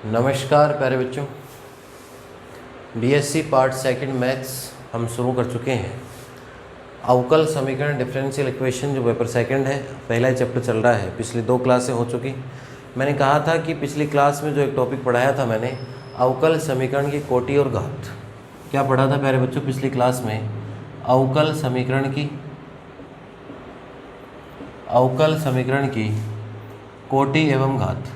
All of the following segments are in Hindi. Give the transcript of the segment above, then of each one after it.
नमस्कार प्यारे बच्चों, बीएससी पार्ट सेकंड मैथ्स हम शुरू कर चुके हैं। अवकल समीकरण डिफरेंशियल इक्वेशन जो पेपर सेकंड है, पहला ही चैप्टर चल रहा है। पिछली 2 क्लासें हो चुकी। मैंने कहा था कि पिछली क्लास में जो एक टॉपिक पढ़ाया था मैंने, अवकल समीकरण की कोटि और घात। क्या पढ़ा था प्यारे बच्चों पिछली क्लास में? अवकल समीकरण की कोटि एवं घात।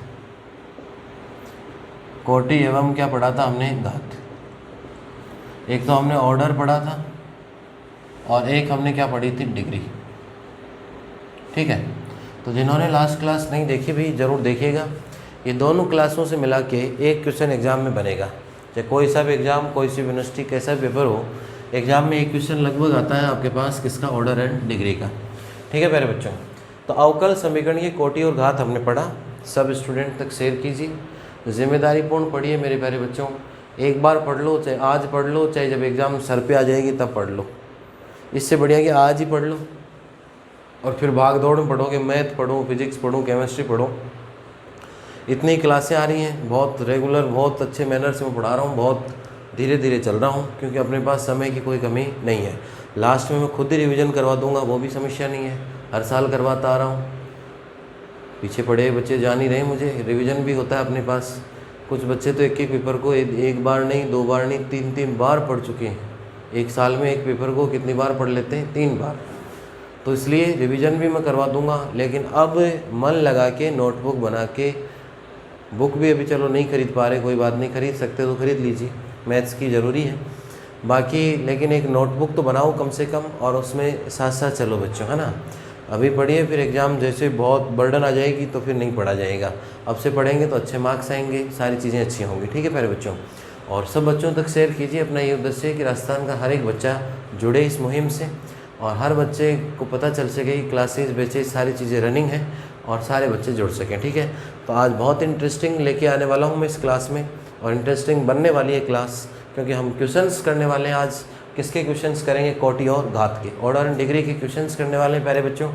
कोटि एवं क्या पढ़ा था हमने? घात। एक तो हमने ऑर्डर पढ़ा था और एक हमने क्या पढ़ी थी? डिग्री। ठीक है, तो जिन्होंने लास्ट क्लास नहीं देखी भी ज़रूर देखिएगा। ये दोनों क्लासों से मिला के एक क्वेश्चन एग्जाम में बनेगा। चाहे कोई सा भी एग्ज़ाम, कोई सी यूनिवर्सिटी, कैसा भी पेपर हो, एग्जाम में एक क्वेश्चन लगभग आता है आपके पास। किसका? ऑर्डर एंड डिग्री का। ठीक है प्यारे बच्चों, तो अवकल समीकरण की कोटि और घात हमने पढ़ा। सब स्टूडेंट तक शेयर कीजिए, जिम्मेदारी पूर्ण पढ़िए मेरे प्यारे बच्चों। एक बार पढ़ लो, चाहे आज पढ़ लो, चाहे जब एग्ज़ाम सर पे आ जाएगी तब पढ़ लो। इससे बढ़िया कि आज ही पढ़ लो और फिर भाग दौड़ में पढ़ोगे। मैथ पढ़ो, फिजिक्स पढ़ो, केमिस्ट्री पढ़ो। इतनी क्लासें आ रही हैं, बहुत रेगुलर, बहुत अच्छे मैनर से मैं पढ़ा रहा हूँ, बहुत धीरे धीरे चल रहा हूँ, क्योंकि अपने पास समय की कोई कमी नहीं है। लास्ट में मैं खुद ही रिवीजन करवा दूँगा, वो भी समस्या नहीं है। हर साल करवाता आ रहा हूँ। पीछे पढ़े बच्चे जान ही रहे, मुझे रिवीजन भी होता है अपने पास। कुछ बच्चे तो एक एक पेपर को एक बार नहीं, 2 बार नहीं, 3 बार पढ़ चुके हैं। एक साल में एक पेपर को कितनी बार पढ़ लेते हैं? 3 बार। तो इसलिए रिवीजन भी मैं करवा दूंगा, लेकिन अब मन लगा के नोटबुक बना के, बुक भी अभी चलो नहीं खरीद पा रहे, कोई बात नहीं, खरीद सकते तो खरीद लीजिए, मैथ्स की ज़रूरी है बाकी। लेकिन एक नोटबुक तो बनाओ कम से कम, और उसमें साथ साथ चलो बच्चों, है ना। अभी पढ़िए, फिर एग्ज़ाम जैसे बहुत बर्डन आ जाएगी तो फिर नहीं पढ़ा जाएगा। अब से पढ़ेंगे तो अच्छे मार्क्स आएंगे, सारी चीज़ें अच्छी होंगी। ठीक है प्यारे बच्चों, और सब बच्चों तक शेयर कीजिए। अपना ये उद्देश्य है कि राजस्थान का हर एक बच्चा जुड़े इस मुहिम से, और हर बच्चे को पता चल सके कि क्लासेस बैचेस सारी चीज़ें रनिंग है और सारे बच्चे जुड़ सकें। ठीक है, तो आज बहुत इंटरेस्टिंग लेके आने वाला हूँ मैं इस क्लास में, और इंटरेस्टिंग बनने वाली है क्लास, क्योंकि हम क्वेश्चंस करने वाले हैं आज। किसके क्वेश्चंस करेंगे? कोटि और घात के, ऑर्डर एंड डिग्री के क्वेश्चंस करने वाले हैं प्यारे बच्चों।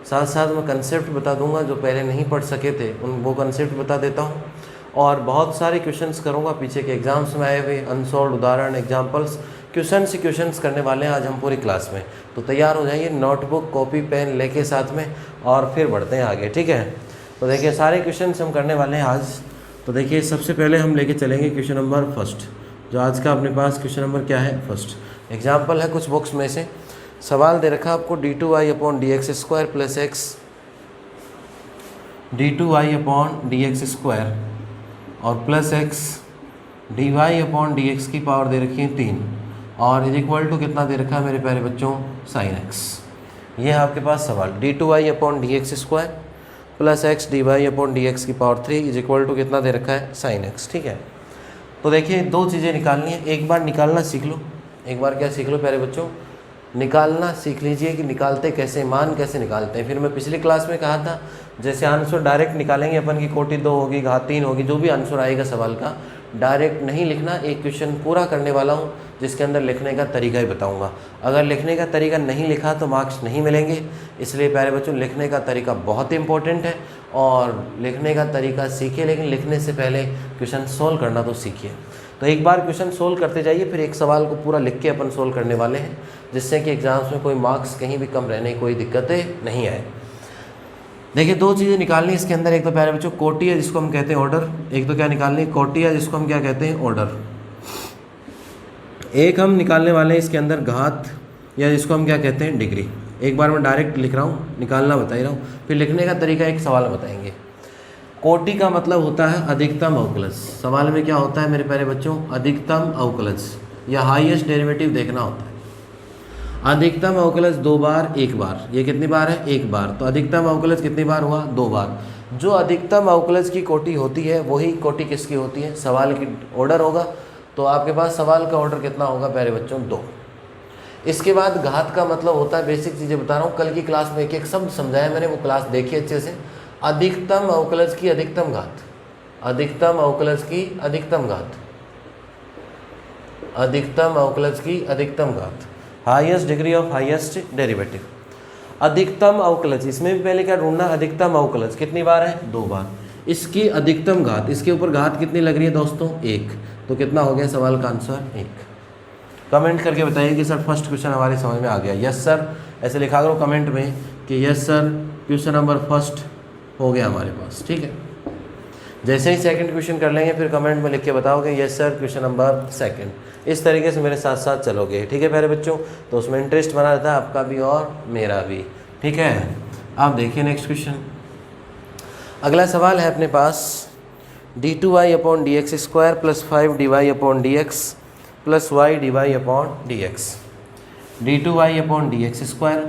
साथ साथ मैं कंसेप्ट बता दूंगा, जो पहले नहीं पढ़ सके थे उन वो कंसेप्ट बता देता हूँ, और बहुत सारे क्वेश्चंस करूँगा पीछे के एग्जाम्स में आए हुए, अनसॉल्व उदाहरण, एग्जाम्पल्स, क्वेश्चंस करने वाले हैं आज हम पूरी क्लास में। तो तैयार हो जाइए, नोटबुक, कॉपी, पेन लेके साथ में, और फिर बढ़ते हैं आगे। ठीक है, तो देखिए सारे क्वेश्चंस हम करने वाले हैं आज। तो देखिए सबसे पहले हम लेके चलेंगे क्वेश्चन नंबर फर्स्ट, जो आज का अपने पास क्वेश्चन नंबर क्या है? फर्स्ट। एग्जाम्पल है कुछ बुक्स में से। सवाल दे रखा आपको d2y/dx² प्लस x, d2y/dx² और प्लस x dy/dx की पावर दे रखी है 3, और इज इक्वल टू कितना दे रखा है मेरे प्यारे बच्चों? sin x। ये है आपके पास सवाल, d2y/dx² प्लस x dy/dx की पावर 3 इज इक्वल टू कितना दे रखा है? sin x। ठीक है, तो देखिए 2 चीज़ें निकालनी है। एक बार निकालना सीख लो, एक बार क्या सीख लो प्यारे बच्चों? निकालना सीख लीजिए कि निकालते कैसे, मान कैसे निकालते हैं। फिर मैं पिछली क्लास में कहा था, जैसे आंसर डायरेक्ट निकालेंगे अपन की कोटि 2 होगी, घात 3 होगी, जो भी आंसर आएगा सवाल का डायरेक्ट नहीं लिखना। एक क्वेश्चन पूरा करने वाला हूँ जिसके अंदर लिखने का तरीका ही बताऊँगा। अगर लिखने का तरीका नहीं लिखा तो मार्क्स नहीं मिलेंगे। इसलिए प्यारे बच्चों, लिखने का तरीका बहुत इंपॉर्टेंट है, और लिखने का तरीका सीखिए, लेकिन लिखने से पहले क्वेश्चन सोल्व करना तो सीखिए। तो एक बार क्वेश्चन सोल्व करते जाइए, फिर एक सवाल को पूरा लिख के अपन सोल्व करने वाले हैं, जिससे कि एग्जाम्स में कोई मार्क्स कहीं भी कम रहने की कोई दिक्कतें नहीं आए। देखिए 2 चीज़ें निकालनी इसके अंदर। एक तो प्यारे बच्चों कोटि है, जिसको हम कहते हैं ऑर्डर। एक तो क्या निकालनी है? कोटि है, जिसको हम क्या कहते हैं? ऑर्डर। एक हम निकालने वाले हैं इसके अंदर घात, या जिसको हम क्या कहते हैं? डिग्री। एक बार मैं डायरेक्ट लिख रहा हूँ, निकालना बता ही रहा हूँ, फिर लिखने का तरीका एक सवाल बताएंगे। कोटि का मतलब होता है अधिकतम अवकलज। सवाल में क्या होता है मेरे प्यारे बच्चों? अधिकतम अवकलज या हाईएस्ट डेरिवेटिव देखना होता है। अधिकतम अवकलज 2 बार, 1 बार, ये कितनी बार है? 1 बार। तो अधिकतम अवकलज कितनी बार हुआ? 2 बार। जो अधिकतम अवकलज की कोटि होती है वही कोटि किसकी होती है? सवाल की ऑर्डर होगा। तो आपके पास सवाल का ऑर्डर कितना होगा प्यारे बच्चों? 2। इसके बाद घात का मतलब होता है, बेसिक चीज़ें बता रहा हूँ, कल की क्लास में एक एक शब्द समझाया मैंने, वो क्लास देखिए अच्छे से। अधिकतम अवकलज की अधिकतम घात, अधिकतम अवकलज की अधिकतम घात, अधिकतम अवकलज की अधिकतम घात, highest degree of highest derivative. अधिकतम अवकलज, इसमें भी पहले क्या ढूंढना? अधिकतम अवकलज कितनी बार है? 2 बार। इसकी अधिकतम घात, इसके ऊपर घात कितनी लग रही है दोस्तों? 1। तो कितना हो गया सवाल का आंसर? 1। कमेंट करके बताइए कि सर फर्स्ट क्वेश्चन हमारे समझ में आ गया। यस सर ऐसे लिखा करो कमेंट में कि yes sir question number first हो गया हमारे पास। ठीक है, जैसे ही सेकंड क्वेश्चन कर लेंगे फिर कमेंट में लिख के बताओगे yes sir question number second. इस तरीके से मेरे साथ साथ चलोगे। ठीक है प्यारे बच्चों, तो उसमें इंटरेस्ट बना रहता है आपका भी और मेरा भी। ठीक है, आप देखिए नेक्स्ट क्वेश्चन। अगला सवाल है अपने पास d2y/dx² plus 5dy/dx plus y/dx। d2y/dx²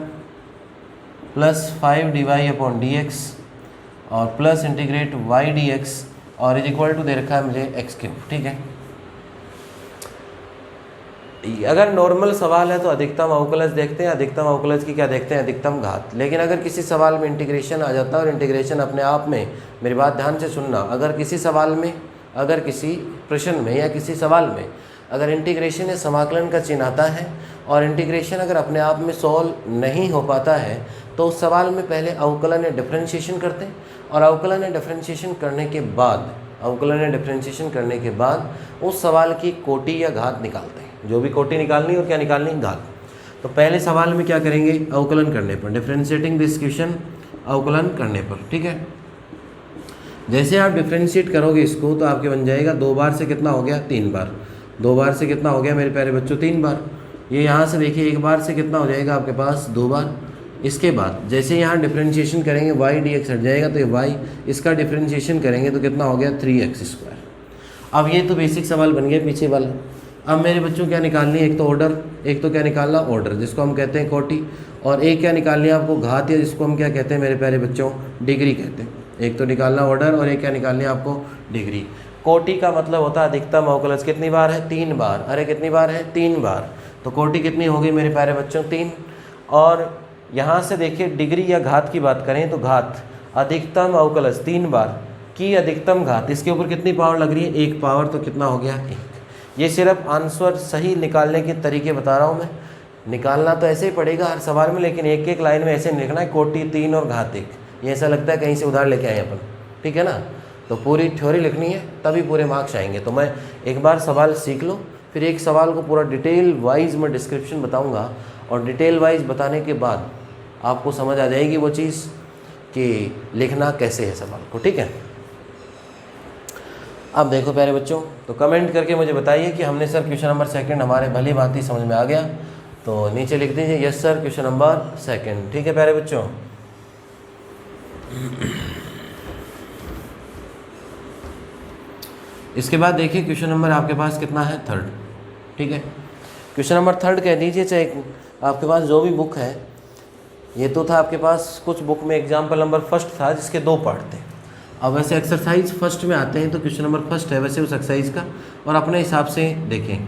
plus 5dy/dx और प्लस इंटीग्रेट y/dx और इज इक्वल टू दे रखा है मुझे x³। ठीक है, अगर नॉर्मल सवाल है तो अधिकतम अवकलज देखते हैं, अधिकतम अवकलज की क्या देखते हैं? अधिकतम घात। लेकिन अगर किसी सवाल में इंटीग्रेशन आ जाता है और इंटीग्रेशन अपने आप में, मेरी बात ध्यान से सुनना, अगर किसी सवाल में, अगर किसी प्रश्न में या किसी सवाल में अगर इंटीग्रेशन या समाकलन का चिन्ह आता है और इंटीग्रेशन अगर अपने आप में सॉल्व नहीं हो पाता है तो उस सवाल में पहले अवकलन या डिफरेंशिएशन करते हैं और अवकलन या डिफरेंशिएशन करने के बाद, अवकलन या डिफरेंशिएशन करने के बाद उस सवाल की कोटि या घात निकालते हैं। जो भी कोटि निकालनी और क्या निकालनी? घात। तो पहले सवाल में क्या करेंगे? अवकलन करने पर, डिफरेंशिएटिंग दिस क्वेश्चन, अवकलन करने पर। ठीक है, जैसे आप डिफरेंशिएट करोगे इसको तो आपके बन जाएगा 2 बार से कितना हो गया? 3 बार। 2 बार से कितना हो गया मेरे प्यारे बच्चों? 3 बार। ये यहाँ से देखिए 1 बार से कितना हो जाएगा आपके पास? 2 बार। इसके बाद जैसे यहाँ डिफरेंशिएशन करेंगे y/dx हट जाएगा तो ये y, इसका डिफरेंशिएशन करेंगे तो कितना हो गया? 3x²। अब ये तो बेसिक सवाल बन गया पीछे वाला। अब मेरे बच्चों क्या निकालनी है? एक तो ऑर्डर, एक तो क्या निकालना? ऑर्डर, जिसको हम कहते हैं कोटि, और एक क्या निकालनी है आपको? घात, या जिसको हम क्या कहते हैं मेरे प्यारे बच्चों? डिग्री कहते हैं। एक तो निकालना ऑर्डर और एक क्या निकालनी है आपको? डिग्री। कोटि का मतलब होता है अधिकतम अवकलज। कितनी बार है? 3 बार। अरे कितनी बार है? 3 बार। तो कोटि कितनी होगी मेरे प्यारे बच्चों? 3। और यहाँ से देखिए डिग्री या घात की बात करें तो घात, अधिकतम अवकलज 3 बार की अधिकतम घात, इसके ऊपर कितनी पावर लग रही है? 1 पावर। तो कितना हो गया? 1। ये सिर्फ आंसर सही निकालने के तरीके बता रहा हूँ मैं। निकालना तो ऐसे ही पड़ेगा हर सवाल में, लेकिन एक एक लाइन में ऐसे नहीं लिखना है कोटि 3 और घात 1। ये ऐसा लगता है कहीं से उधार लेके आए अपन। ठीक है ना, तो पूरी थ्योरी लिखनी है तभी पूरे मार्क्स आएंगे। तो मैं एक बार सवाल सीख लो, फिर एक सवाल को पूरा डिटेल वाइज मैं डिस्क्रिप्शन बताऊँगा और डिटेल वाइज बताने के बाद आपको समझ आ जाएगी वो चीज़ कि लिखना कैसे है सवाल को। ठीक है, अब देखो प्यारे बच्चों, तो कमेंट करके मुझे बताइए कि हमने सर क्वेश्चन नंबर सेकंड हमारे भली भांति समझ में आ गया। तो नीचे लिख दीजिए yes sir question number second. ठीक है प्यारे बच्चों, इसके बाद देखिए क्वेश्चन नंबर आपके पास कितना है? 3rd। ठीक है, क्वेश्चन नंबर 3rd कह दीजिए, चाहे आपके पास जो भी बुक है। ये तो था आपके पास कुछ बुक में एग्जाम्पल नंबर 1 था जिसके 2 पार्ट थे। अब वैसे एक्सरसाइज 1 में आते हैं तो क्वेश्चन नंबर 1 है वैसे उस एक्सरसाइज का, और अपने हिसाब से देखें।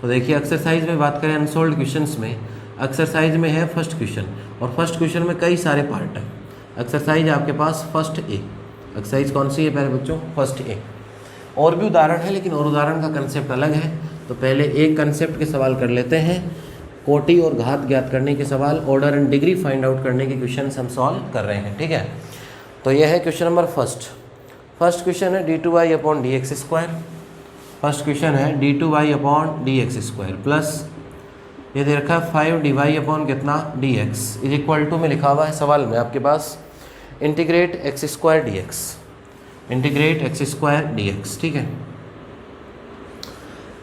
तो देखिए एक्सरसाइज में बात करें अनसोल्व्ड क्वेश्चंस में, एक्सरसाइज में है 1st क्वेश्चन, और 1st क्वेश्चन में कई सारे पार्ट हैं। एक्सरसाइज आपके पास 1st A, एक्सरसाइज कौन सी है प्यारे बच्चों? 1st A। और भी उदाहरण है लेकिन और उदाहरण का कंसेप्ट अलग है। तो पहले एक कंसेप्ट के सवाल कर लेते हैं, कोटि और घात ज्ञात करने के सवाल, order and degree find out करने के क्वेश्चन हम सॉल्व कर रहे हैं। ठीक है, तो यह है question number 1st। First question है d2y/dx²। फर्स्ट क्वेश्चन है d2y/dx² प्लस ये दे रखा है 5dy/ कितना? dx इज इक्वल टू में लिखा हुआ है सवाल में आपके पास integrate x² dx, integrate x² dx। ठीक है,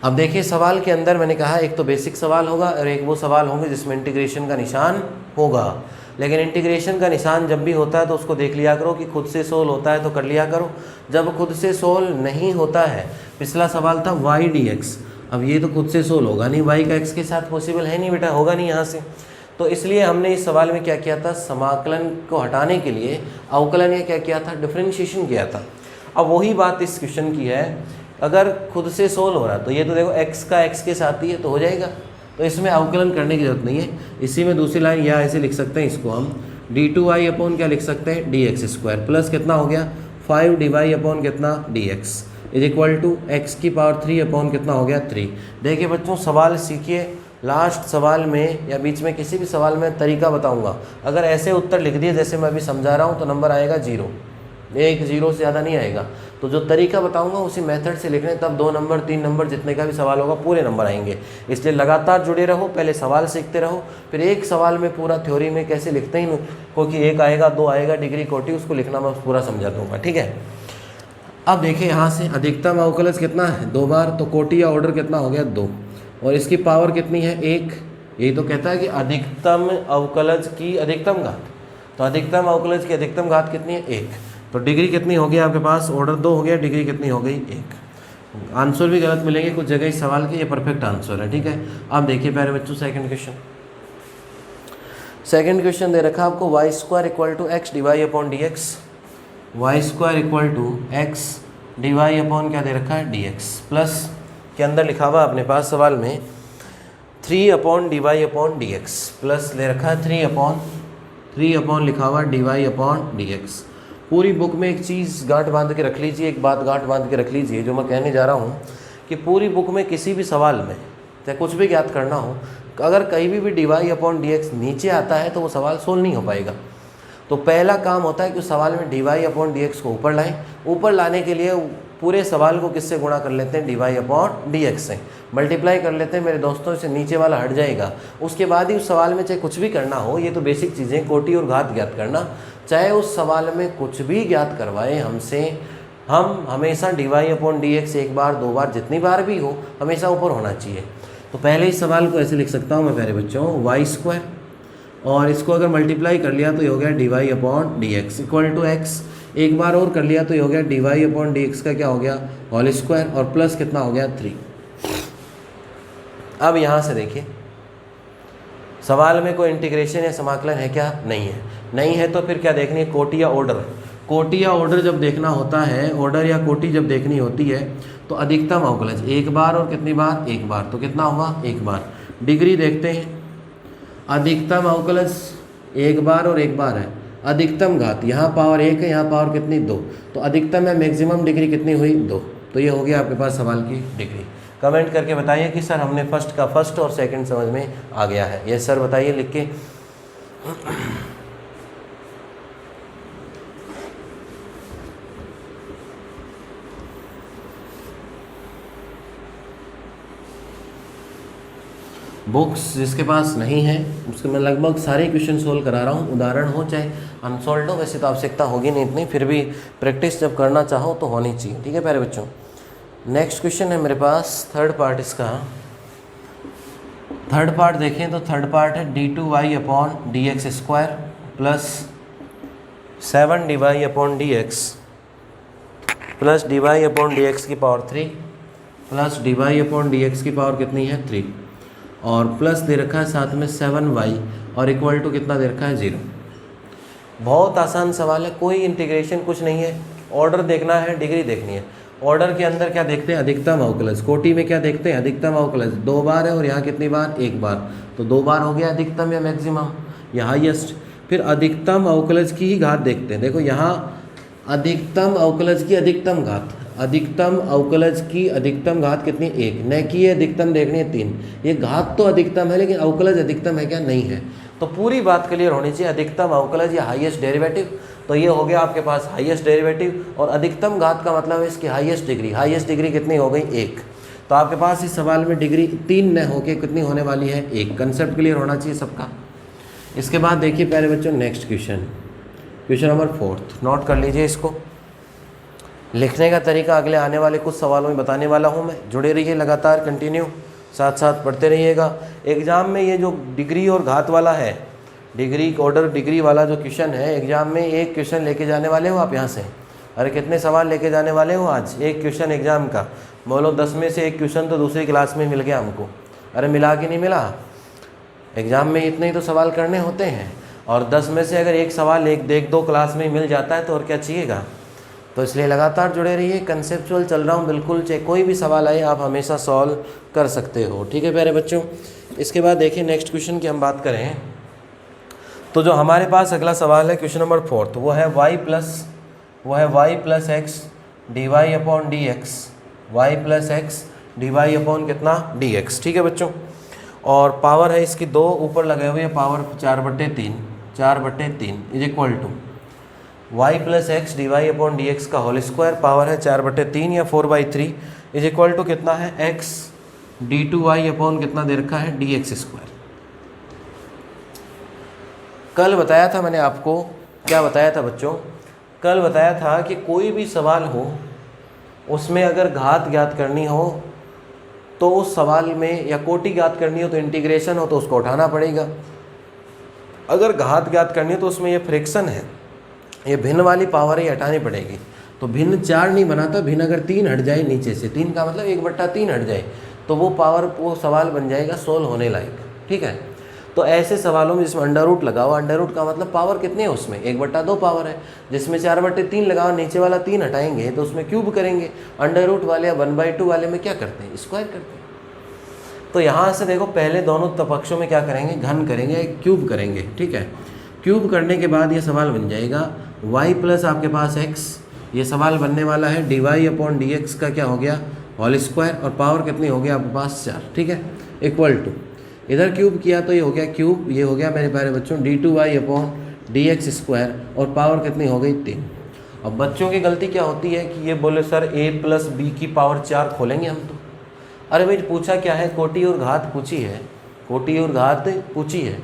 अब देखिए सवाल के अंदर मैंने कहा एक तो बेसिक सवाल होगा और एक वो सवाल होंगे जिसमें इंटीग्रेशन का निशान होगा। लेकिन इंटीग्रेशन का निशान जब भी होता है तो उसको देख लिया करो कि खुद से सोल्व होता है तो कर लिया करो। जब खुद से सोल्व नहीं होता है, पिछला सवाल था y/dx, अब ये तो खुद से सोल्व होगा नहीं, y का x के साथ पॉसिबल है नहीं बेटा, होगा नहीं यहाँ से। तो इसलिए हमने इस सवाल में क्या किया था? समाकलन को हटाने के लिए अवकलन या क्या किया था? डिफरेंशिएशन किया था। अब वही बात इस क्वेश्चन की है, अगर खुद से सोल्व हो रहा तो ये तो देखो x का x के साथ ही है तो हो जाएगा, तो इसमें अवकलन करने की जरूरत नहीं है। इसी में दूसरी लाइन या ऐसे लिख सकते हैं इसको हम d2y/ क्या लिख सकते हैं? dx² प्लस कितना हो गया? 5dy/ कितना? dx is equal to x की पावर 3 कितना हो गया? 3। देखिए बच्चों सवाल सीखिए, लास्ट सवाल में या बीच में किसी भी सवाल में तरीका बताऊंगा। अगर ऐसे उत्तर लिख दिए जैसे मैं अभी समझा रहा हूँ तो नंबर आएगा 0। एक जीरो से ज़्यादा नहीं आएगा। तो जो तरीका बताऊंगा उसी मेथड से लिखने, तब 2 नंबर 3 नंबर जितने का भी सवाल होगा पूरे नंबर आएंगे। इसलिए लगातार जुड़े रहो, पहले सवाल सीखते रहो, फिर एक सवाल में पूरा थ्योरी में कैसे लिखते ही क्योंकि 1 आएगा 2 आएगा डिग्री कोटि, उसको लिखना मैं पूरा समझा दूंगा, ठीक है। अब देखिए यहाँ से अधिकतम अवकलज कितना है 2 बार, तो कोटि या ऑर्डर कितना हो गया 2, और इसकी पावर कितनी है 1। यही तो कहता है कि अधिकतम अवकलज की अधिकतम घात, तो अधिकतम अवकलज की अधिकतम घात कितनी है 1। तो डिग्री कितनी होगी आपके पास, ऑर्डर 2 हो गया, डिग्री कितनी हो गई 1। आंसर भी गलत मिलेंगे कुछ जगह इस सवाल के, ये परफेक्ट आंसर है, ठीक है। अब देखिए प्यारे बच्चों सेकंड क्वेश्चन। सेकंड क्वेश्चन दे रखा आपको y² equal to x d y upon d x, y² equal to x d y upon क्या दे रखा है dx, प्लस के अंदर लिखा हुआ अपने पास सवाल में 3 upon d y upon d x, plus ले रखा है 3 अपॉन लिखा हुआ डिवाई अपॉन dx। पूरी बुक में एक चीज़ गांठ बांध के रख लीजिए, एक बात गांठ बांध के रख लीजिए जो मैं कहने जा रहा हूँ कि पूरी बुक में किसी भी सवाल में चाहे कुछ भी ज्ञात करना हो, अगर कहीं भी डिवाई अपॉन dx नीचे आता है तो वो सवाल सोल्व नहीं हो पाएगा। तो पहला काम होता है कि उस सवाल में डिवाई अपॉन dx को ऊपर लाएं। ऊपर लाने के लिए पूरे सवाल को किससे गुणा कर लेते हैं, डिवाई अपॉन dx से मल्टीप्लाई कर लेते हैं मेरे दोस्तों, से नीचे वाला हट जाएगा। उसके बाद ही उस सवाल में चाहे कुछ भी करना हो, ये तो बेसिक चीज़ें कोटि और घात ज्ञात करना, चाहे उस सवाल में कुछ भी ज्ञात करवाए हमसे, हम हमेशा डिवाई अपॉन dx 1 बार 2 बार जितनी बार भी हो हमेशा ऊपर होना चाहिए। तो पहले इस सवाल को ऐसे लिख सकता हूँ मैं प्यारे बच्चों, y² और इसको अगर मल्टीप्लाई कर लिया तो ये हो गया d y upon dx equal to x, एक बार और कर लिया तो ये हो गया डिवाई अपॉन dx का क्या हो गया होल स्क्वायर, और प्लस कितना हो गया 3। अब यहाँ से देखिए सवाल में कोई इंटीग्रेशन या समाकलन है क्या, नहीं है तो फिर क्या देखनी है, कोटि या ऑर्डर। कोटि या ऑर्डर जब देखना होता है, ऑर्डर या कोटि जब देखनी होती है तो अधिकतम अवकलज 1 बार और कितनी बार 1 बार, तो कितना हुआ 1 बार। डिग्री देखते हैं, अधिकतम अवकलज 1 बार और 1 बार है, अधिकतम घात यहाँ पावर 1 है, यहाँ पावर कितनी 2, तो अधिकतम है मैक्सिमम डिग्री कितनी हुई 2। तो ये हो गया आपके पास सवाल की डिग्री। कमेंट करके बताइए कि सर हमने फर्स्ट और सेकंड समझ में आ गया है। ये सर बताइए लिख के। बुक्स जिसके पास नहीं है उसके मैं लगभग सारे क्वेश्चन सोल्व करा रहा हूँ, उदाहरण हो चाहे अनसोल्व हो, वैसे तो आवश्यकता होगी नहीं इतनी, फिर भी प्रैक्टिस जब करना चाहो तो होनी चाहिए, ठीक है प्यारे बच्चों। नेक्स्ट क्वेश्चन है मेरे पास थर्ड पार्ट, इसका थर्ड पार्ट देखें तो थर्ड पार्ट है d2y upon dx square plus 7 dy upon dx plus dy upon dx की power 3 plus dy upon dx की पावर कितनी है 3, और प्लस दे रखा है साथ में 7y और इक्वल टू कितना दे रखा है 0। बहुत आसान सवाल है, कोई इंटीग्रेशन कुछ नहीं है, ऑर्डर देखना है, डिग्री देखनी है। ऑर्डर के अंदर क्या देखते हैं, अधिकतम अवकलज। कोटि में क्या देखते हैं, अधिकतम अवकलज 2 बार है और यहाँ कितनी बार 1 बार, तो 2 बार हो गया अधिकतम या मैक्सिमम या हाईएस्ट। फिर अधिकतम अवकलज की ही घात देखते हैं, देखो यहाँ अधिकतम अवकलज की अधिकतम घात, अधिकतम अवकलज की अधिकतम घात कितनी 1, न कि अधिकतम देखनी है 3। ये घात तो अधिकतम है लेकिन अवकलज अधिकतम है क्या, नहीं है। तो पूरी बात क्लियर होनी चाहिए, अधिकतम अवकलज या हाईएस्ट डेरिवेटिव, तो ये हो गया आपके पास हाईएस्ट डेरिवेटिव, और अधिकतम घात का मतलब है इसकी हाईएस्ट डिग्री। हाईएस्ट डिग्री कितनी हो गई 1, तो आपके पास इस सवाल में डिग्री 3 न होके कितनी होने वाली है 1। कंसेप्ट क्लियर होना चाहिए सबका। इसके बाद देखिए प्यारे बच्चों next question, question number 4, note कर लीजिए इसको। लिखने का तरीका अगले आने वाले कुछ सवालों में बताने वाला हूँ मैं, जुड़े रहिए लगातार, कंटिन्यू साथ साथ पढ़ते रहिएगा। एग्ज़ाम में ये जो डिग्री और घात वाला है, डिग्री ऑर्डर डिग्री वाला जो क्वेश्चन है, एग्ज़ाम में एक क्वेश्चन लेके जाने वाले हो आप यहाँ से। अरे कितने सवाल लेके जाने वाले हो आज, एक क्वेश्चन एग्ज़ाम का। बोलो 10 में से एक क्वेश्चन तो दूसरी क्लास में मिल गया हमको, अरे मिला कि नहीं मिला। एग्ज़ाम में इतने ही तो सवाल करने होते हैं, और 10 में से अगर एक सवाल एक दो क्लास में मिल जाता है तो और क्या चाहिएगा। तो इसलिए लगातार जुड़े रहिए, कंसेप्चुअल चल रहा हूँ बिल्कुल, चाहे कोई भी सवाल आए आप हमेशा सॉल्व कर सकते हो, ठीक है प्यारे बच्चों। इसके बाद देखिए नेक्स्ट क्वेश्चन की हम बात करें तो जो हमारे पास अगला सवाल है क्वेश्चन नंबर 4, वो है y plus x d y upon d x, y plus x d y upon कितना dx, ठीक है बच्चों। और पावर है इसकी 2 ऊपर लगे हुए, power 4/3 is equal to y plus x d y upon d x का होल स्क्वायर, पावर है 4/3 या 4/3 इज इक्वल टू कितना है x d2y अपॉन कितना दे रखा है dx स्क्वायर। कल बताया था मैंने आपको, क्या बताया था बच्चों, कल बताया था कि कोई भी सवाल हो उसमें अगर घात ज्ञात करनी हो तो उस सवाल में, या कोटि ज्ञात करनी हो तो इंटीग्रेशन हो तो उसको उठाना पड़ेगा। अगर घात ज्ञात करनी हो तो उसमें ये फ्रैक्शन है, ये भिन्न वाली पावर ही हटानी पड़ेगी। तो भिन्न 4 नहीं बनाता, भिन्न अगर 3 हट जाए नीचे से, 3 का मतलब 1/3 हट जाए तो वो पावर, वो सवाल बन जाएगा सोल्व होने लायक। ठीक है, तो ऐसे सवालों में जिसमें अंडर रूट लगाओ, अंडर रूट का मतलब पावर कितनी है उसमें 1/2 पावर है, जिसमें 4/3 लगाओ, नीचे वाला 3 हटाएंगे तो उसमें क्यूब करेंगे। अंडर रूट वाले या 1/2 वाले में क्या करते हैं, स्क्वायर करते हैं। तो यहाँ से देखो पहले दोनों पक्षों में क्या करेंगे, घन करेंगे, क्यूब करेंगे। ठीक है, क्यूब करने के बाद ये सवाल बन जाएगा y प्लस आपके पास x, ये सवाल बनने वाला है dy अपॉन dx का क्या हो गया होल स्क्वायर, और पावर कितनी हो गया आपके पास 4। ठीक है, इक्वल टू इधर क्यूब किया तो ये हो गया क्यूब, ये हो गया मेरे प्यारे बच्चों d2y अपॉन dx स्क्वायर, और पावर कितनी हो गई 3। अब बच्चों की गलती क्या होती है कि ये बोले सर a प्लस बी की पावर 4 खोलेंगे हम तो। अरे भाई पूछा क्या है, कोटि और घात पूछी है, कोटि और घात पूछी है।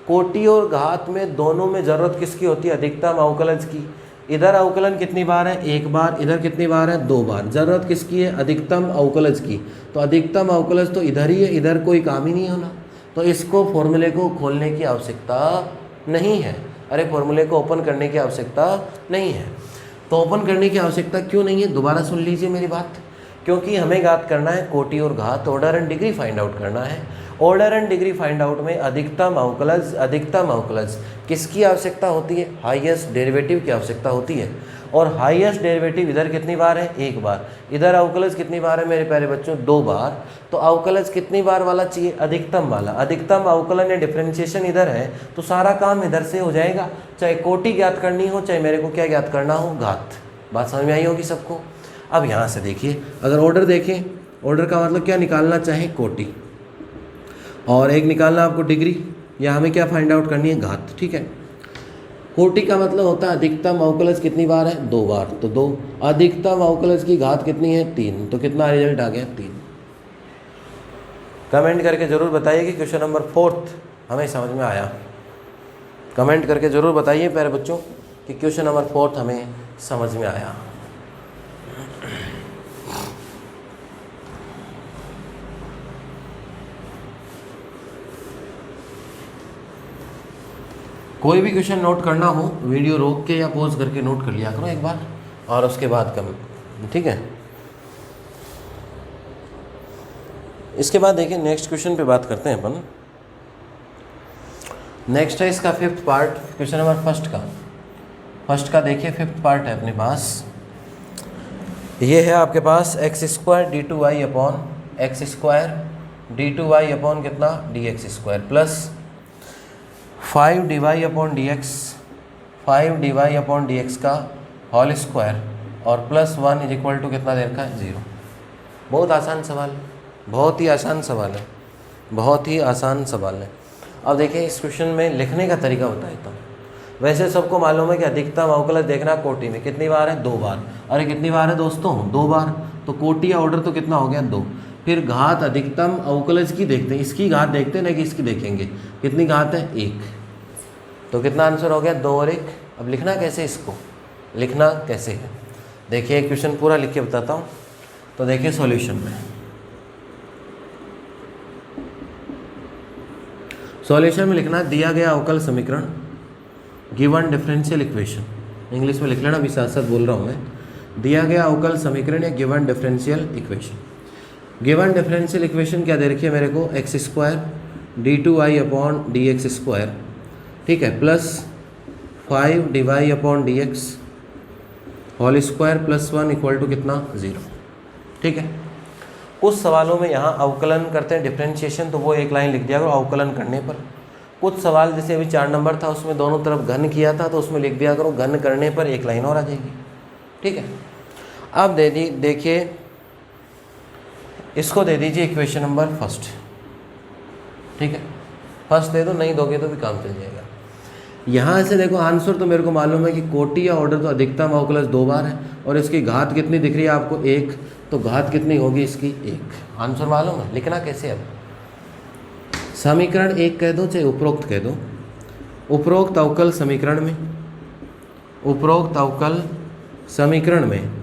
कोटि और घात में दोनों में ज़रूरत किसकी होती है, अधिकतम अवकलज की। इधर अवकलन कितनी बार है, 1 बार, इधर कितनी बार है 2 बार। ज़रूरत किसकी है, अधिकतम अवकलज की। तो अधिकतम अवकलज तो इधर ही है, इधर कोई काम ही नहीं होना, तो इसको फॉर्मूले को खोलने की आवश्यकता नहीं है। अरे फॉर्मूले को ओपन करने की आवश्यकता नहीं है। तो ओपन करने की आवश्यकता क्यों नहीं है, दोबारा सुन लीजिए मेरी बात। क्योंकि हमें ज्ञात करना है कोटि और घात, order and degree find out करना है। Order and degree find out में अधिकतम अवकलज किसकी आवश्यकता होती है, हाईएस्ट डेरिवेटिव की आवश्यकता होती है। और हाईएस्ट डेरिवेटिव इधर कितनी बार है, 1 बार। इधर अवकलज कितनी बार है मेरे प्यारे बच्चों, 2 बार। तो अवकलज कितनी बार वाला चाहिए, अधिकतम वाला। अधिकतम अवकलन या डिफरेंशिएशन इधर है तो सारा काम इधर से हो जाएगा, चाहे कोटि ज्ञात करनी हो, चाहे मेरे को क्या ज्ञात करना हो, घात। बात समझ में आई होगी सबको। अब यहाँ से देखिए, अगर ऑर्डर देखें, ऑर्डर का मतलब क्या निकालना चाहे, कोटि, और एक निकालना आपको डिग्री, या हमें क्या फाइंड आउट करनी है, घात। ठीक है, कोटि का मतलब होता है अधिकतम अवकलज कितनी बार है, 2 बार, तो 2। अधिकतम अवकलज की घात कितनी है, 3, तो कितना रिजल्ट आ गया, 3। कमेंट करके ज़रूर बताइए कि क्वेश्चन नंबर 4 हमें समझ में आया। कमेंट करके ज़रूर बताइए प्यारे बच्चों कि क्वेश्चन नंबर 4 हमें समझ में आया। कोई भी क्वेश्चन नोट करना हो, वीडियो रोक के या पॉज करके नोट कर लिया करो एक बार, और उसके बाद कमेंट। ठीक है, इसके बाद देखिए नेक्स्ट क्वेश्चन पे बात करते हैं अपन। नेक्स्ट है इसका 5th part, question number first का देखिए 5th पार्ट है अपने पास। ये है आपके पास x square d2y upon x square d2y upon कितना dx square, plus 5 dy upon d x का होल स्क्वायर, और प्लस 1 इज इक्वल टू कितना दे रखा है, 0। बहुत आसान सवाल है, बहुत ही आसान सवाल है, बहुत ही आसान सवाल है। अब देखिए इस क्वेश्चन में लिखने का तरीका बता देता हूँ। वैसे सबको मालूम है कि अधिकतम अवकलज देखना कोटि में कितनी बार है, 2 बार। अरे कितनी बार है दोस्तों, 2 बार। तो कोटि या ऑर्डर तो कितना हो गया, 2। फिर घात अधिकतम अवकलज की देखते हैं, इसकी घात देखते हैं ना कि इसकी देखेंगे, कितनी घात है, 1। तो कितना आंसर हो गया, 2 और 1। अब लिखना कैसे, इसको लिखना कैसे है, देखिए क्वेश्चन पूरा लिख के बताता हूँ। तो देखिए सॉल्यूशन में, लिखना दिया गया अवकल समीकरण, गिवन डिफरेंशियल इक्वेशन, इंग्लिश में लिख लेना, अभी साथ साथ बोल रहा हूँ मैं। दिया गया अवकल समीकरण या given differential equation. Given differential equation क्या दे रखी है मेरे को, x square d2y upon d x square, ठीक है, plus 5 dy upon d x whole square plus 1 equal to कितना, 0। ठीक है, कुछ सवालों में यहाँ अवकलन करते हैं डिफरेंशिएशन, तो वो एक लाइन लिख दिया करो अवकलन करने पर। कुछ सवाल जैसे अभी 4 नंबर था उसमें दोनों तरफ घन किया था, तो उसमें लिख दिया करो घन करने पर एक लाइन और आ जाएगी। ठीक है, अब देखिए इसको दे दीजिए इक्वेशन नंबर 1। ठीक है, फर्स्ट दे दो, नहीं दोगे तो भी काम चल जाएगा। यहाँ से देखो आंसर तो मेरे को मालूम है कि कोटि या ऑर्डर तो अधिकतम अवकलज 2 बार है और इसकी घात कितनी दिख रही है आपको 1, तो घात कितनी होगी इसकी 1। आंसर मालूम है, लिखना कैसे अब समीकरण 1 कह दो चाहे उपरोक्त कह दो। उपरोक्त अवकल समीकरण में, उपरोक्त अवकल समीकरण में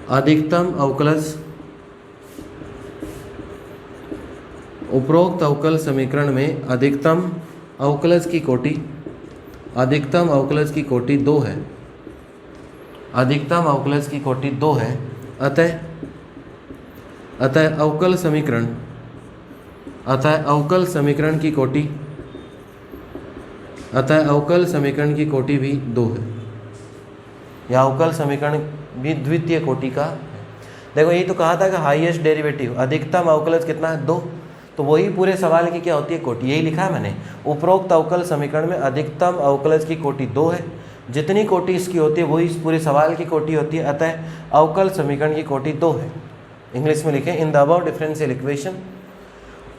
अधिकतम अवकलज, उपरोक्त अवकल समीकरण में अधिकतम अवकलज की कोटि, अधिकतम अवकलज की कोटि 2 है, अधिकतम अवकलज की कोटि 2 है। अतः अवकल समीकरण, अतः अवकल समीकरण की कोटि, अतः अवकल समीकरण की कोटि भी 2 है, या अवकल समीकरण भी द्वितीय कोटि का है। देखो यही तो कहा था कि हाईएस्ट डेरिवेटिव अधिकतम अवकलज कितना है 2, तो वही पूरे सवाल की क्या होती है कोटि, यही लिखा है मैंने। उपरोक्त अवकल समीकरण में अधिकतम अवकलज की कोटि 2 है, जितनी कोटि इसकी होती है वही इस पूरे सवाल की कोटि होती है। अतः अवकल समीकरण की कोटि 2 है। इंग्लिश में लिखें in the above differential equation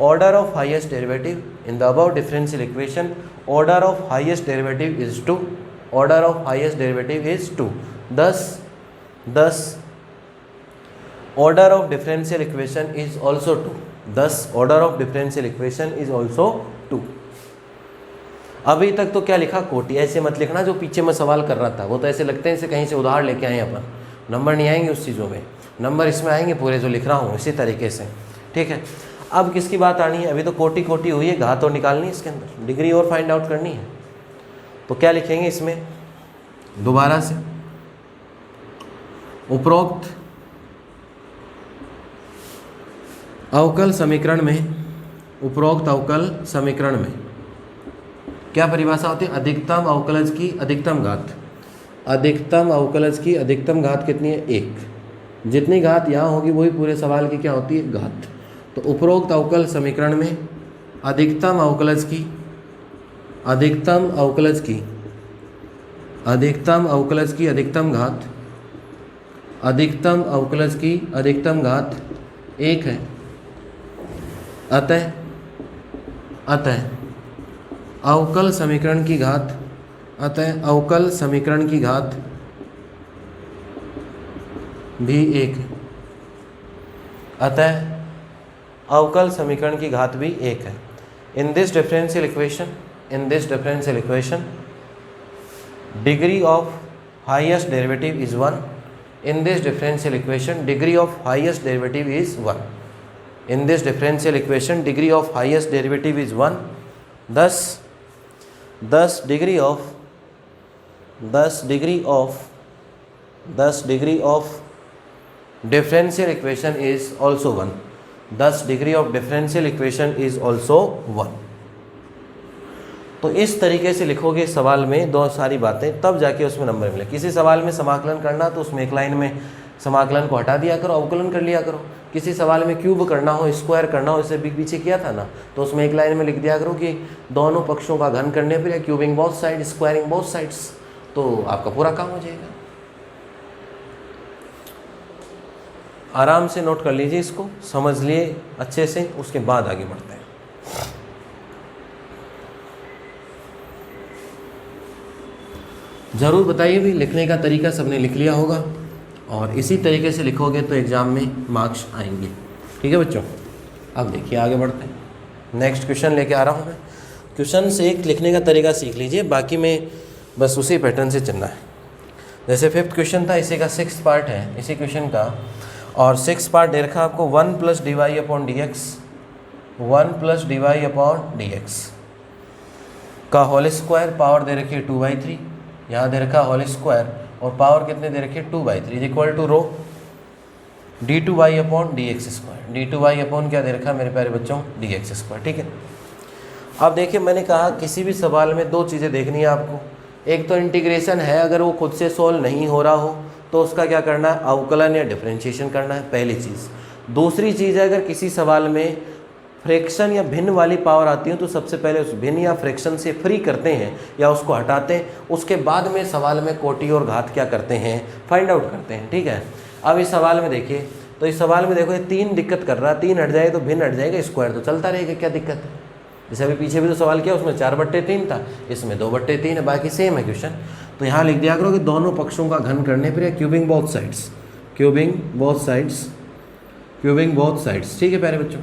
order of highest derivative, in the above differential equation order of highest derivative is 2, order of highest derivative is 2। thus order of differential equation is also 2, thus order of differential equation is also 2। अभी तक तो क्या लिखा कोटि, ऐसे मत लिखना जो पीछे मैं सवाल कर रहा था, वो तो ऐसे लगते हैं इसे कहीं से उधार लेके आए अपन, नंबर नहीं आएंगे उस चीज़ों में, नंबर इसमें आएंगे पूरे जो लिख रहा हूँ इसी तरीके से, ठीक है। अब किसकी बात आनी है, अभी तो कोटि कोटि हुई है, घात और निकालनी है इसके अंदर, डिग्री और फाइंड आउट करनी है। तो क्या लिखेंगे इसमें दोबारा से, उपरोक्त अवकल समीकरण में, उपरोक्त अवकल समीकरण में क्या परिभाषा होती है, अधिकतम अवकलज की अधिकतम घात, अधिकतम अवकलज की अधिकतम घात कितनी है 1, जितनी घात यहाँ होगी वही पूरे सवाल की क्या होती है घात। तो उपरोक्त अवकल समीकरण में अधिकतम अवकलज की, अधिकतम अवकलज की, अधिकतम अवकलज की अधिकतम घात, अधिकतम अवकलज की अधिकतम घात 1 है। अतः अवकल समीकरण की घात, अतः अवकल समीकरण की घात भी 1 है, अतः अवकल समीकरण की घात भी 1 है। In this differential equation, in this differential equation degree of highest derivative is 1, in this differential equation degree of highest derivative is 1, in this differential equation degree of highest derivative is 1, thus degree of differential equation is also 1, thus degree of differential equation is also 1। तो इस तरीके से लिखोगे सवाल में दो सारी बातें, तब जाके उसमें नंबर मिले। किसी सवाल में समाकलन करना तो उसमें एक लाइन में समाकलन को हटा दिया करो, अवकलन कर लिया करो। किसी सवाल में क्यूब करना हो, स्क्वायर करना हो, इसे भी पीछे किया था ना, तो उसमें एक लाइन में लिख दिया करो कि दोनों पक्षों का घन करने पर या cubing both side, squaring both sides, तो आपका पूरा काम हो जाएगा। आराम से नोट कर लीजिए, इसको समझ लिए अच्छे से, उसके बाद आगे बढ़ते हैं। ज़रूर बताइए भी, लिखने का तरीका सबने लिख लिया होगा और इसी तरीके से लिखोगे तो एग्ज़ाम में मार्क्स आएंगे, ठीक है बच्चों। अब देखिए आगे बढ़ते हैं, नेक्स्ट क्वेश्चन लेके आ रहा हूँ मैं। क्वेश्चन से एक लिखने का तरीका सीख लीजिए, बाकी में बस उसी पैटर्न से चलना है। जैसे 5th क्वेश्चन था, इसी का 6th पार्ट है इसी क्वेश्चन का, और 6th पार्ट दे रखा आपको 1 + dy/dx, 1 + dy/dx का होल स्क्वायर, पावर दे रखी है 2/3, यहाँ दे रखा होल स्क्वायर और पावर कितने दे रखे 2/3 is equal to row d2y/dx², d2y/ क्या दे रखा मेरे प्यारे बच्चों dx², ठीक है। अब देखिए मैंने कहा किसी भी सवाल में दो चीज़ें देखनी है आपको, एक तो इंटीग्रेशन है, अगर वो खुद से सॉल्व नहीं हो रहा हो तो उसका क्या करना है, अवकलन या डिफरेंशिएशन करना है, पहली चीज़। दूसरी चीज़ है, अगर किसी सवाल में फ्रैक्शन या भिन्न वाली पावर आती है तो सबसे पहले उस भिन्न या फ्रैक्शन से फ्री करते हैं या उसको हटाते हैं, उसके बाद में सवाल में कोटि और घात क्या करते हैं, फाइंड आउट करते हैं, ठीक है। अब इस सवाल में देखिए, तो इस सवाल में देखो ये 3 दिक्कत कर रहा है, 3 हट जाए तो भिन्न हट जाएगा, स्क्वायर तो चलता रहेगा, क्या दिक्कत जैसे अभी पीछे भी तो सवाल किया, उसमें 4/3 था, इसमें 2/3 है, बाकी सेम है क्वेश्चन। तो यहाँ लिख दिया करो कि दोनों पक्षों का घन करने पर cubing both sides, cubing both sides, cubing both sides. ठीक है प्यारे बच्चों,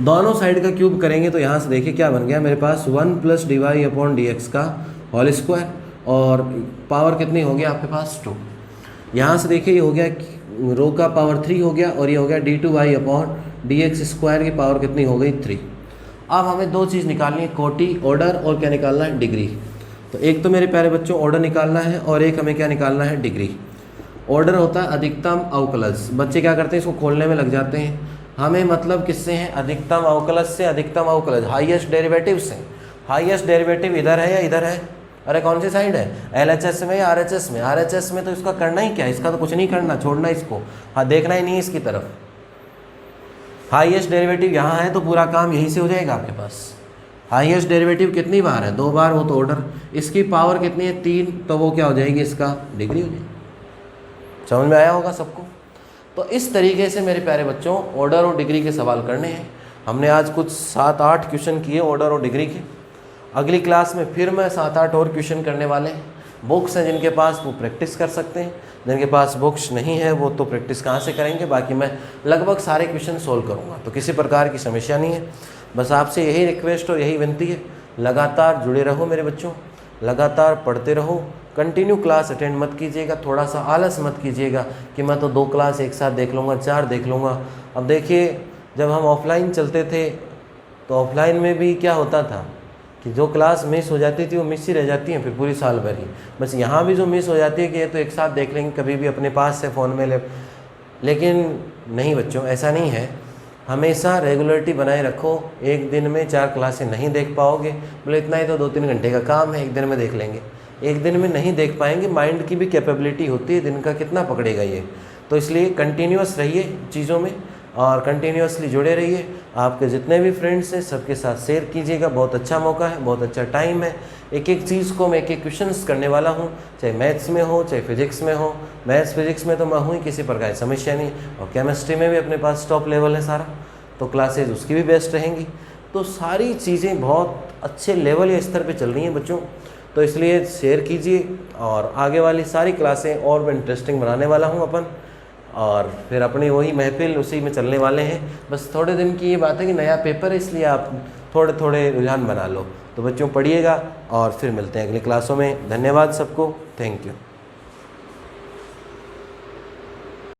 दोनों साइड का क्यूब करेंगे तो यहाँ से देखिए क्या बन गया मेरे पास 1 + dy/dx का होल स्क्वायर, और पावर कितनी हो गया आपके पास 2। यहाँ से देखिए ये हो गया रो का पावर 3 हो गया, और ये हो गया d2y/dx² की पावर कितनी हो गई 3। अब हमें दो चीज़ निकालनी है, कोटि ऑर्डर, और क्या निकालना है डिग्री। तो एक तो मेरे प्यारे बच्चों ऑर्डर निकालना है, और एक हमें क्या निकालना है डिग्री। ऑर्डर होता है अधिकतम अवकलज, बच्चे क्या करते हैं इसको खोलने में लग जाते हैं। हमें मतलब किससे है, अधिकतम अवकलज से, अधिकतम अवकलज हाईएस्ट डेरिवेटिव से। हाईएस्ट डेरिवेटिव इधर है या इधर है, अरे कौन सी साइड है, LHS में या RHS में। RHS में तो इसका करना ही क्या है, इसका तो कुछ नहीं करना, छोड़ना इसको, हाँ देखना ही नहीं है इसकी तरफ। हाईएस्ट डेरिवेटिव यहाँ है तो पूरा काम यहीं से हो जाएगा आपके पास। हाईएस्ट डेरिवेटिव कितनी बार है, 2 बार, वो तो ऑर्डर। इसकी पावर कितनी है 3, तो वो क्या हो जाएगी, इसका डिग्री हो जाएगी। समझ में आया होगा सबको। तो इस तरीके से मेरे प्यारे बच्चों ऑर्डर और डिग्री के सवाल करने हैं। हमने आज कुछ 7-8 क्वेश्चन किए ऑर्डर और डिग्री के। अगली क्लास में फिर मैं 7-8 और क्वेश्चन करने वाले हैं। बुक्स हैं जिनके पास वो प्रैक्टिस कर सकते हैं, जिनके पास बुक्स नहीं है वो तो प्रैक्टिस कहाँ से करेंगे। बाकी मैं लगभग सारे क्वेश्चन सोल्व करूँगा, तो किसी प्रकार की समस्या नहीं है। बस आपसे यही रिक्वेस्ट और यही विनती है, लगातार जुड़े रहो मेरे बच्चों, लगातार पढ़ते रहो, कंटिन्यू क्लास अटेंड मत कीजिएगा, थोड़ा सा आलस मत कीजिएगा कि मैं तो 2 क्लास एक साथ देख लूँगा, 4 देख लूँगा। अब देखिए जब हम ऑफलाइन चलते थे तो ऑफलाइन में भी क्या होता था कि जो क्लास मिस हो जाती थी वो मिस ही रह जाती हैं फिर पूरी साल भर ही। बस यहाँ भी जो मिस हो जाती है कि ये तो एक साथ देख लेंगे कभी भी अपने पास से फ़ोन में लेकिन नहीं बच्चों, ऐसा नहीं है। हमेशा रेगुलरिटी बनाए रखो। एक दिन में 4 क्लासें नहीं देख पाओगे, बोले इतना ही तो 2-3 घंटे का काम है, एक दिन में देख लेंगे। एक दिन में नहीं देख पाएंगे, माइंड की भी कैपेबिलिटी होती है, दिन का कितना पकड़ेगा ये। तो इसलिए कंटिन्यूअस रहिए चीज़ों में और कंटिन्यूअसली जुड़े रहिए। आपके जितने भी फ्रेंड्स हैं सबके साथ शेयर कीजिएगा। बहुत अच्छा मौका है, बहुत अच्छा टाइम है। एक एक चीज़ को मैं एक क्वेश्चंस करने वाला हूँ, चाहे मैथ्स में हो चाहे फिजिक्स में हो। मैथ्स फिजिक्स में तो मैं हूँ ही, किसी प्रकार की समस्या नहीं। और केमिस्ट्री में भी अपने पास टॉप लेवल है सारा, तो क्लासेज उसकी भी बेस्ट रहेंगी। तो सारी चीज़ें बहुत अच्छे लेवल या स्तर पे चल रही हैं बच्चों। तो इसलिए शेयर कीजिए और आगे वाली सारी क्लासें और भी इंटरेस्टिंग बनाने वाला हूँ अपन, और फिर अपनी वही महफिल उसी में चलने वाले हैं। बस थोड़े दिन की ये बात है कि नया पेपर है, इसलिए आप थोड़े थोड़े रुझान बना लो। तो बच्चों पढ़िएगा और फिर मिलते हैं अगली क्लासों में। धन्यवाद सबको, थैंक यू।